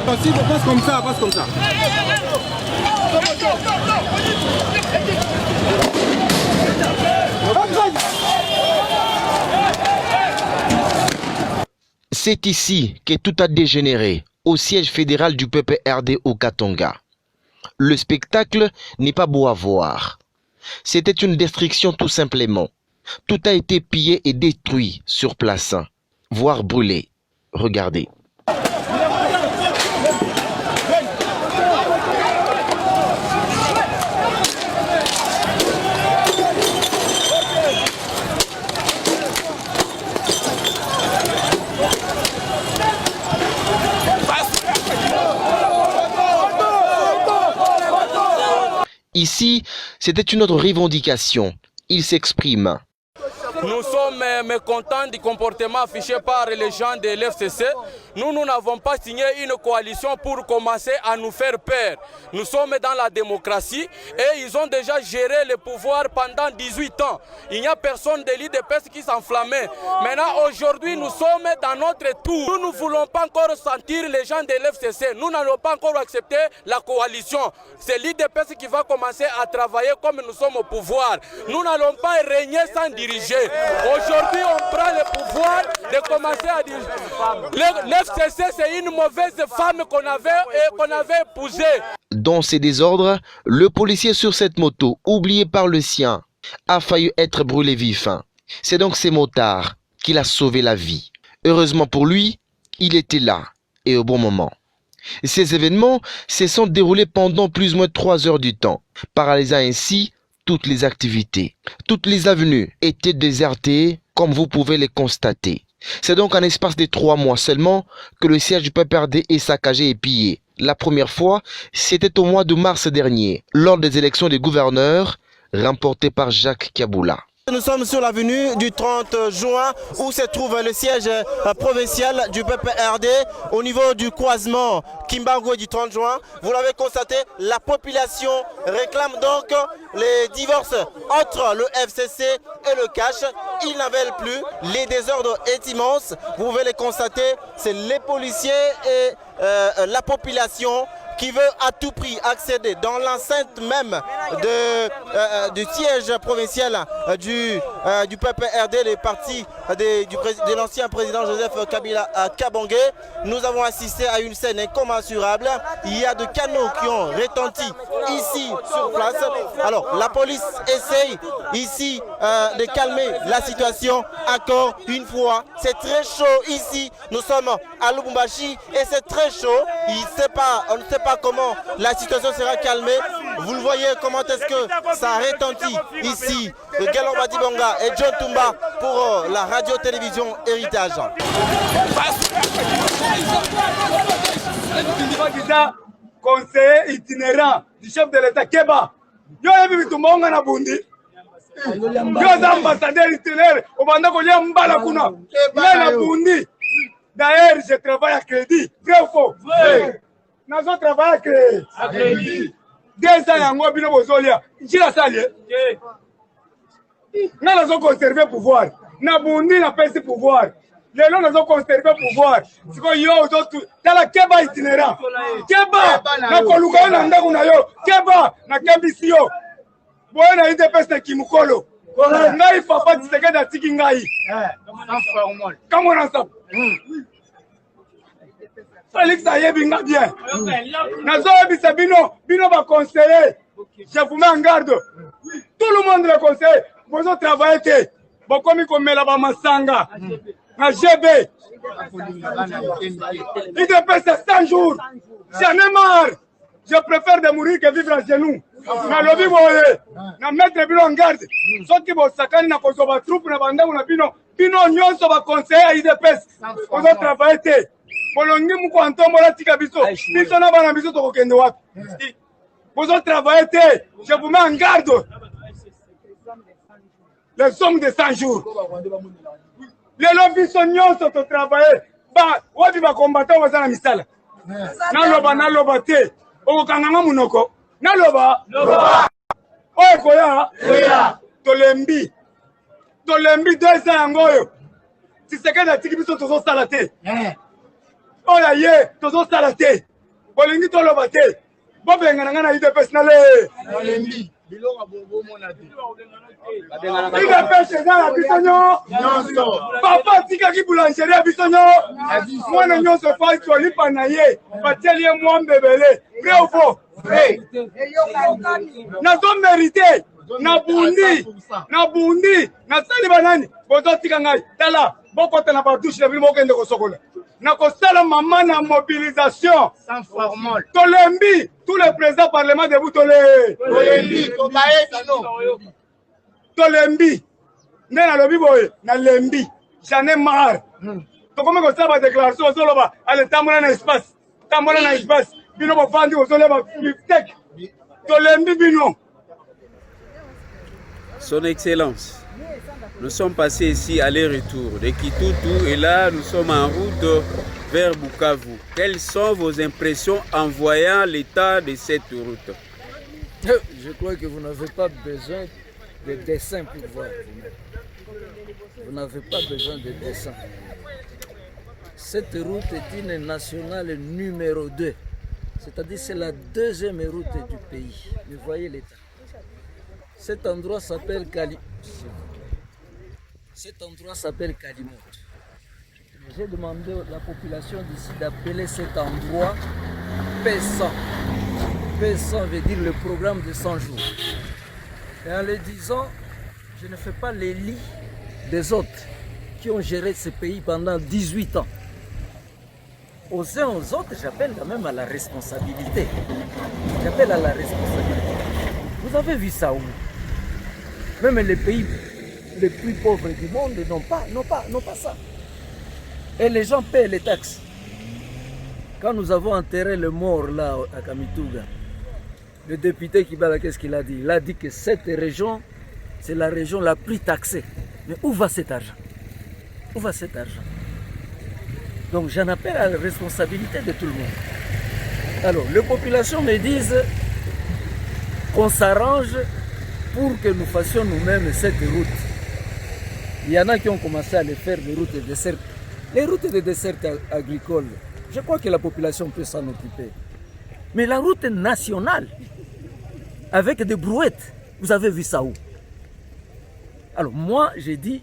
Passe comme ça, passe comme ça. C'est ici que tout a dégénéré, au siège fédéral du PPRD au Katanga. Le spectacle n'est pas beau à voir. C'était une destruction tout simplement. Tout a été pillé et détruit sur place, voire brûlé. Regardez. Ici, c'était une autre revendication. Il s'exprime. Nous sommes mécontents du comportement affiché par les gens de l'FCC. Nous n'avons pas signé une coalition pour commencer à nous faire peur. Nous sommes dans la démocratie et ils ont déjà géré le pouvoir pendant 18 ans. Il n'y a personne de l'IDPS qui s'enflammait. Maintenant, aujourd'hui, nous sommes dans notre tour. Nous ne voulons pas encore sentir les gens de l'FCC. Nous n'allons pas encore accepter la coalition. C'est l'IDPS qui va commencer à travailler comme nous sommes au pouvoir. Nous n'allons pas régner sans diriger. Aujourd'hui, on prend le pouvoir de commencer à diriger. L'FCC, c'est une mauvaise femme qu'on avait épousée. Dans ces désordres, le policier sur cette moto, oublié par le sien, a failli être brûlé vif. C'est donc ces motards qu'il a sauvé la vie. Heureusement pour lui, il était là et au bon moment. Ces événements se sont déroulés pendant plus ou moins 3 heures du temps, paralysant ainsi toutes les activités. Toutes les avenues étaient désertées, comme vous pouvez les constater. C'est donc en espace de 3 mois seulement que le siège du PPRD est saccagé et pillé. La première fois, c'était au mois de mars dernier, lors des élections des gouverneurs, remportées par Jacques Kaboula. Nous sommes sur l'avenue du 30 juin où se trouve le siège provincial du PPRD au niveau du croisement Kimbango du 30 juin. Vous l'avez constaté, la population réclame donc les divorces entre le FCC et le cash. Ils n'en veulent plus. Les désordres est immense. Vous pouvez les constater. C'est les policiers et la population qui veut à tout prix accéder dans l'enceinte même du siège provincial du PPRD, les partis de l'ancien président Joseph Kabila Kabangé. Nous avons assisté à une scène incommensurable. Il y a de canons qui ont retenti ici sur place. Alors la police essaye ici de calmer la situation encore une fois. C'est très chaud ici. Nous sommes à Lubumbashi et c'est très chaud. On ne sait pas comment la situation sera calmée. Vous le voyez comment est-ce que ça retentit ici. Galon Badibanga et John Tumba pour la radio-télévision Héritage. Conseiller itinérant du chef de l'État Keba. Yo yebi tumonga na bundi. Yo ambassadeur itinéraire au banda ko yambala kuna. Na bundi. D'ailleurs, je travaille à crédit. Vrai ou faux? Vrai. Nous travaillons à crédit. 2 ans, yango bino bozolia. Njila sali. Nous avons conservé le pouvoir. Nous avons perdu le pouvoir. Les gens ont conservé le pouvoir. C'est que yo autres dans la Keba itinérant. Keba na koluka na ndaku na yo. Keba na kebisio. Boye na ite peste kimukolo. Ngai papa tseke da tiki ngai. Comment on ça? Félix Ayebinga bien. Nazo ebisa bino va conseiller. Je vous mets en garde. Tout le monde le conseille. Vous travaillez. Bon comme il met là-bas Masanga. Na GB. Il dépasse 100 jours. J'en ai marre. Je préfère de mourir que vivre à genoux. Na lobby boye. Na mettre bino en garde. Soki bo sakani na kozoba troupe na banda na bino. Bino nyonso ba conseiller IDPS. Vous travaillez. Bolongi muko antombola tika biso. Biso na bana biso tokokende wapi. Vous travaillez. Je vous mets en garde. Les hommes de 100 jours. Les lobbies sont nyonso to travailler. Ba wapi ba combattant bazana misala. Na loba te. Okokanganga munoko. Na loba. Oye koya. Tolembi 2 ans yangoyo. Tshisekedi atiki biso tozo sala te. Oya ye tozo sala te. bolingi toloba te bobengana nga na UDPS na le UDPS eza na biso nyonso papa atikaki boulangerie ya biso mwana nyonso fai tolipa na ye batieli ye mwa mbebele vrai ou faux nazo mérite na bundi nasali banani bozotika ngai tala bokota na badouche na bino bokende kosokola nakosala mama na mobilisation tolembi tous les présidents parlement debout tolembi nde nalobi boye nalembi j'en ai marre tokomi kosala badéclaration ozoloba ale tambola na espace bino bofandi kozoleba biftek tolembi bino. Son Excellence, nous sommes passés ici aller-retour de Kitutu et là nous sommes en route vers Bukavu. Quelles sont vos impressions en voyant l'état de cette route? Je crois que vous n'avez pas besoin de dessin pour voir. Vous n'avez pas besoin de dessin. Cette route est une nationale numéro 2. C'est-à-dire c'est la deuxième route du pays. Vous voyez l'état. Cet endroit s'appelle Kalimot. J'ai demandé à la population d'ici d'appeler cet endroit P100. P100 veut dire le programme de 100 jours. Et en le disant, je ne fais pas les lits des autres qui ont géré ce pays pendant 18 ans. Aux uns aux autres, j'appelle quand même à la responsabilité. Vous avez vu ça où? Même les pays les plus pauvres du monde n'ont pas ça. Et les gens paient les taxes. Quand nous avons enterré le mort là à Kamituga, le député Kibala, qu'est-ce qu'il a dit? Il a dit que cette région, c'est la région la plus taxée. Mais où va cet argent? Donc j'en appelle à la responsabilité de tout le monde. Alors, les populations me disent qu'on s'arrange pour que nous fassions nous-mêmes cette route. Il y en a qui ont commencé à les faire, les routes de dessert. Les routes de dessert agricoles, je crois que la population peut s'en occuper. Mais la route nationale, avec des brouettes, vous avez vu ça où? Alors moi, j'ai dit,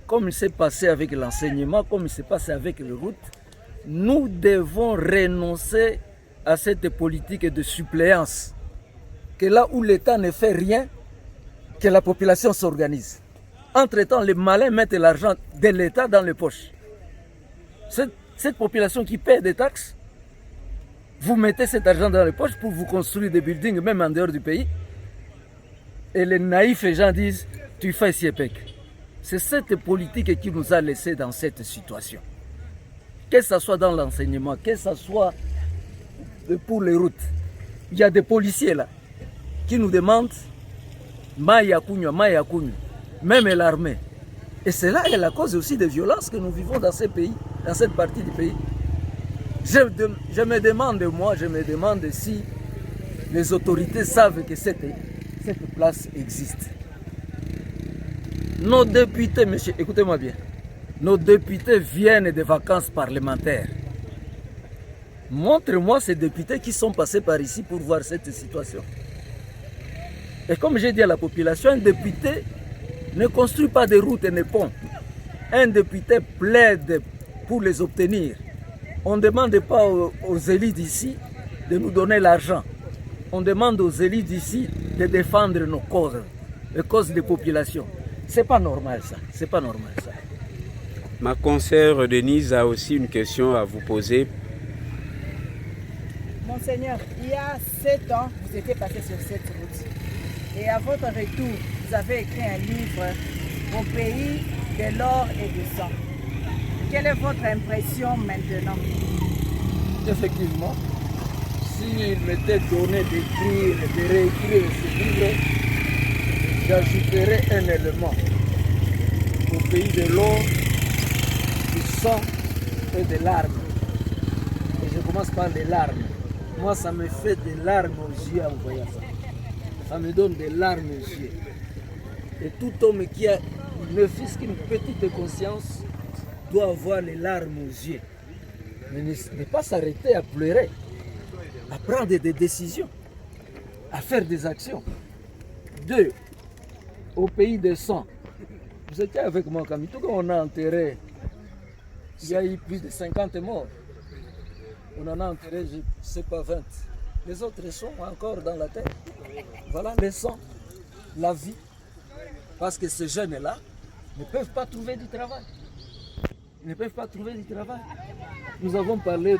comme il s'est passé avec l'enseignement, comme il s'est passé avec les routes, nous devons renoncer à cette politique de suppléance. Que là où l'État ne fait rien, que la population s'organise. Entre-temps, les malins mettent l'argent de l'État dans les poches. Cette population qui paie des taxes, vous mettez cet argent dans les poches pour vous construire des buildings, même en dehors du pays. Et les naïfs gens disent, tu fais Siepec. C'est cette politique qui nous a laissés dans cette situation. Que ce soit dans l'enseignement, que ce soit pour les routes. Il y a des policiers là qui nous demandent Maya Kounya, même l'armée. Et c'est là la cause aussi des violences que nous vivons dans ces pays, dans cette partie du pays. Je me demande si les autorités savent que cette place existe. Nos députés, monsieur, écoutez-moi bien, nos députés viennent des vacances parlementaires. Montre-moi ces députés qui sont passés par ici pour voir cette situation. Et comme j'ai dit à la population, un député ne construit pas de routes et de ponts. Un député plaide pour les obtenir. On ne demande pas aux élites d'ici de nous donner l'argent. On demande aux élites d'ici de défendre nos causes, les causes des populations. C'est pas normal ça, c'est pas normal ça. Ma consoeur Denise a aussi une question à vous poser. Monseigneur, il y a 7 ans, vous étiez passé sur cette route. Et à votre retour, vous avez écrit un livre, Au pays de l'or et du sang. Quelle est votre impression maintenant? Effectivement, s'il m'était donné d'écrire, de réécrire ce livre, j'ajouterais un élément. Au pays de l'or, du sang et des larmes. Et je commence par les larmes. Moi, ça me fait des larmes aux yeux en voyant ça. Ça me donne des larmes aux yeux. Et tout homme qui a ne fût-ce qu'une petite conscience doit avoir les larmes aux yeux. Mais ne pas s'arrêter à pleurer. à prendre des décisions, à faire des actions. 2, au pays des sang. Vous étiez avec moi, Camille, tout quand on a enterré, il y a eu plus de 50 morts. On en a enterré, je ne sais pas, 20. Les autres sont encore dans la terre. Voilà les sangs, la vie. Parce que ces jeunes-là ne peuvent pas trouver du travail. Ils ne peuvent pas trouver du travail. Nous avons parlé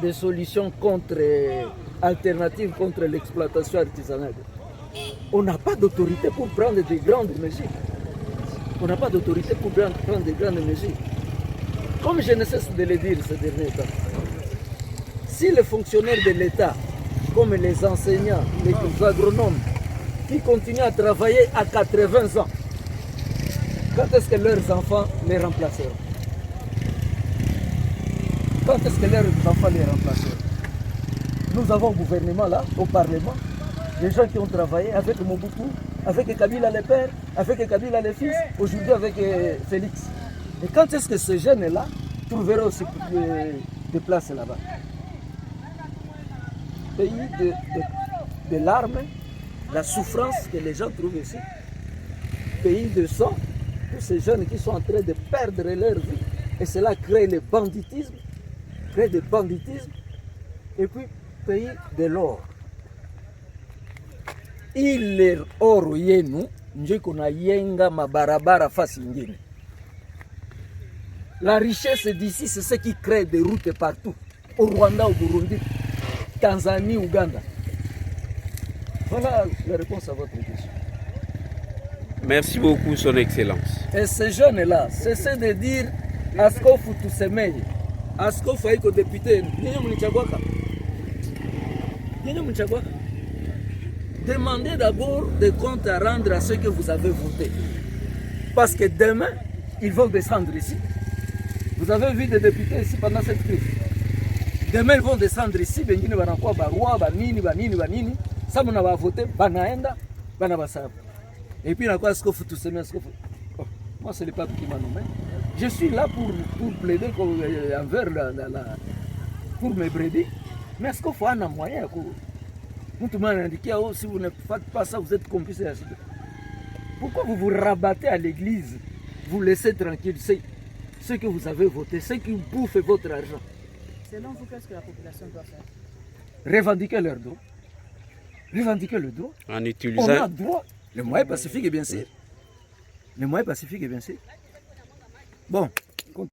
de solutions alternatives contre l'exploitation artisanale. On n'a pas d'autorité pour prendre de grandes mesures. On n'a pas d'autorité pour prendre de grandes mesures. Comme je ne cesse de le dire ces derniers temps, si les fonctionnaires de l'État, comme les enseignants, les agronomes, qui continuent à travailler à 80 ans, quand est-ce que leurs enfants les remplaceront? Quand est-ce que leurs enfants les remplaceront? Nous avons un gouvernement là, au Parlement, des gens qui ont travaillé avec Mobutu, avec Kabila le père, avec Kabila le fils, aujourd'hui avec Félix. Et quand est-ce que ces jeunes-là trouveront aussi des places là-bas? Pays de larmes, la souffrance que les gens trouvent ici. Pays de sang, pour ces jeunes qui sont en train de perdre leur vie. Et cela crée le banditisme, Et puis, pays de l'or. Ile oro yenu, ndio kuna yenga mabarabara fasi ingine. La richesse d'ici, c'est ce qui crée des routes partout. Au Rwanda, au Burundi, Tanzanie, Ouganda. Voilà la réponse à votre question. Merci beaucoup, Son Excellence. Et ces jeunes-là, cessez de dire Askofu Tusemeye. Askofu haiko député. Demandez d'abord des comptes à rendre à ceux que vous avez votés. Parce que demain, ils vont descendre ici. Vous avez vu des députés ici pendant cette crise. Demain, ils vont descendre ici. Bengine banakuwa barua, banini. Ça, on va voter, banaenda, banabasaba. Et puis, il Askofu Tusemeye, Askofu. Oh, moi, c'est le pape qui m'a nommé. Je suis là pour plaider envers pour mes brebis. Mais est-ce qu'il faut un moyen? Si vous ne faites pas ça, vous êtes complice. Pourquoi vous vous rabattez à l'église? Vous laissez tranquille ceux que vous avez voté, ceux qui bouffent votre argent. Selon vous, qu'est-ce que la population doit faire? Revendiquer leurs droits. Revendiquer le droit. En utilisant... On a droit. Le moyen pacifique, bien sûr. Le moyen pacifique, bien sûr. Bon.